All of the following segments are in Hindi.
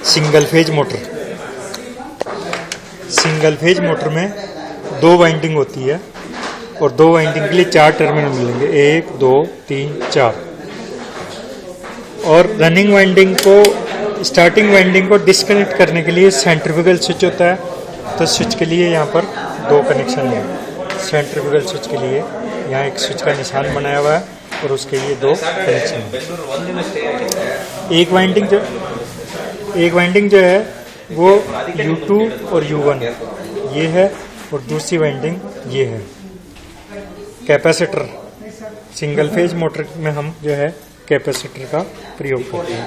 Single phase motor. Single phase motor में 2 वाइंडिंग होती है और 2 वाइंडिंग के लिए 4 टर्मिनल मिलेंगे, 1 2 3 4। और रनिंग वाइंडिंग को, स्टार्टिंग वाइंडिंग को डिस्कनेक्ट करने के लिए सेंट्रीफ्यूगल स्विच होता है। तो स्विच के लिए यहाँ पर 2 कनेक्शन है। सेंट्रीफ्यूगल स्विच के लिए यहाँ एक स्विच का निशान बनाया हुआ है और उसके लिए 2 कनेक्शन है। एक वाइंडिंग जो है वो U2 और U1 ये है और दूसरी वाइंडिंग ये है। कैपेसिटर, सिंगल फेज मोटर में हम जो है कैपेसिटर का प्रयोग करते हैं।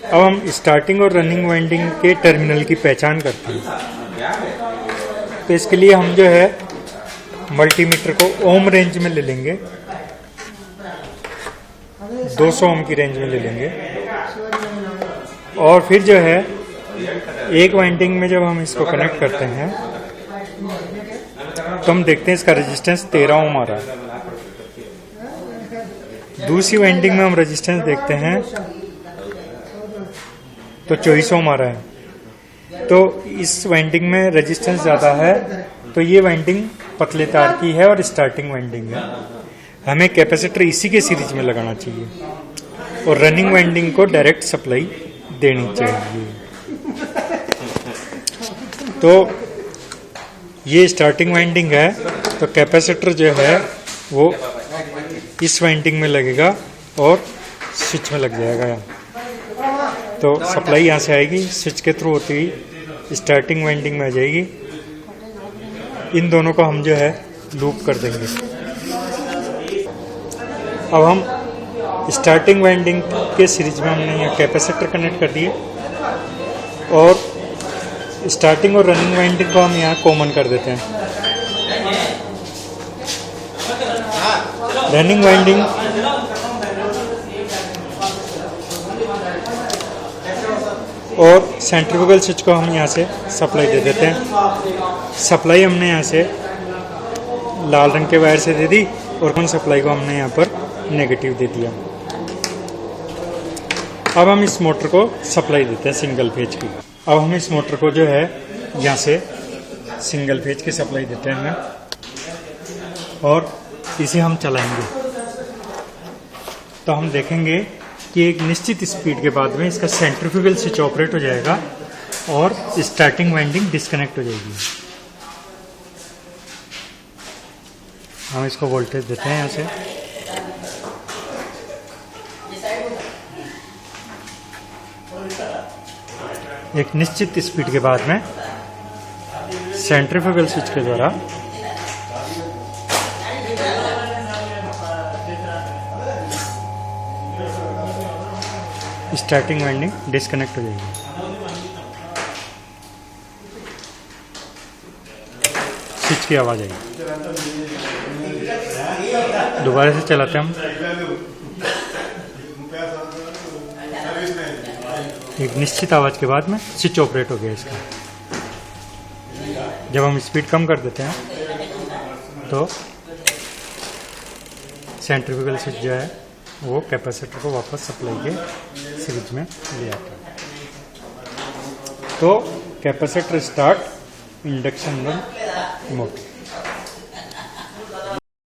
अब हम स्टार्टिंग और रनिंग वाइंडिंग के टर्मिनल की पहचान करते हैं। तो इसके लिए हम जो है मल्टीमीटर को ओम रेंज में ले लेंगे, 200 ओम की रेंज में ले लेंगे। और फिर जो है एक वाइंडिंग में जब हम इसको कनेक्ट करते हैं तो हम देखते हैं इसका रेजिस्टेंस 13 ओम आ रहा है। दूसरी वाइंडिंग में हम रेजिस्टेंस देखते हैं तो 24 ओम आ रहा है। तो इस वाइंडिंग में रेजिस्टेंस ज़्यादा है, तो ये वाइंडिंग पतले तार की है और स्टार्टिंग वाइंडिंग है। हमें कैपेसिटर इसी के सीरीज में लगाना चाहिए और रनिंग वाइंडिंग को डायरेक्ट सप्लाई देनी चाहिए। तो ये स्टार्टिंग वाइंडिंग है, तो कैपेसिटर जो है वो इस वाइंडिंग में लगेगा और स्विच में लग जाएगा यहाँ। तो सप्लाई यहाँ से आएगी, स्विच के थ्रू होती हुई स्टार्टिंग वाइंडिंग में आ जाएगी। इन दोनों को हम जो है लूप कर देंगे। अब हम स्टार्टिंग वाइंडिंग के सीरीज में हमने यहाँ कैपेसिटर कनेक्ट कर दिए और स्टार्टिंग और रनिंग वाइंडिंग को हम यहाँ कॉमन कर देते हैं। रनिंग वाइंडिंग और सेंट्रीफ्यूगल स्विच को हम यहाँ से सप्लाई दे देते हैं। सप्लाई हमने यहाँ से लाल रंग के वायर से दे दी और कौन सप्लाई को हमने यहाँ पर नेगेटिव दे दिया। अब हम इस मोटर को सप्लाई देते हैं सिंगल फेज की। अब हम इस मोटर को जो है यहाँ से सिंगल फेज की सप्लाई देते हैं और इसे हम चलाएंगे। तो हम देखेंगे कि एक निश्चित स्पीड के बाद में इसका सेंट्रीफ्यूगल स्विच ऑपरेट हो जाएगा और स्टार्टिंग वाइंडिंग डिस्कनेक्ट हो जाएगी। हम इसको वोल्टेज देते हैं यहाँ से। एक निश्चित स्पीड के बाद में सेंट्रीफ्यूगल स्विच के द्वारा स्टार्टिंग वाइंडिंग डिस्कनेक्ट हो जाएगी। स्विच की आवाज आएगी। दोबारा से चलाते हैं हम। एक निश्चित आवाज के बाद में स्विच ऑपरेट हो गया इसका। जब हम स्पीड कम कर देते हैं तो सेंट्रीफ्यूगल स्विच जो है वो कैपेसिटर को वापस सप्लाई के सीरीज में ले आता है। तो कैपेसिटर स्टार्ट इंडक्शन मोटर।